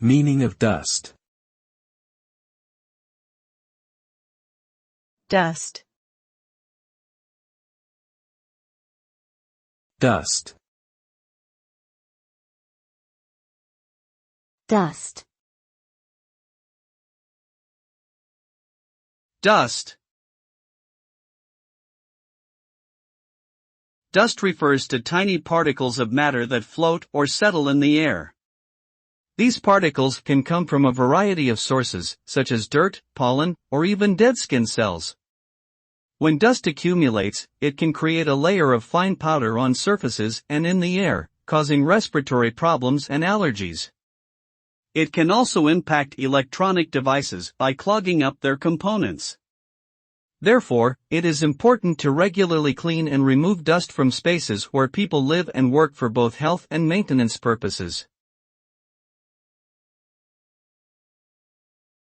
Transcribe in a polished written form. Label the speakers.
Speaker 1: Meaning of dust.
Speaker 2: Dust.
Speaker 1: Dust.
Speaker 2: Dust.
Speaker 3: Dust. Dust refers to tiny particles of matter that float or settle in the air. These particles can come from a variety of sources, such as dirt, pollen, or even dead skin cells. When dust accumulates, it can create a layer of fine powder on surfaces and in the air, causing respiratory problems and allergies. It can also impact electronic devices by clogging up their components. Therefore, it is important to regularly clean and remove dust from spaces where people live and work for both health and maintenance purposes.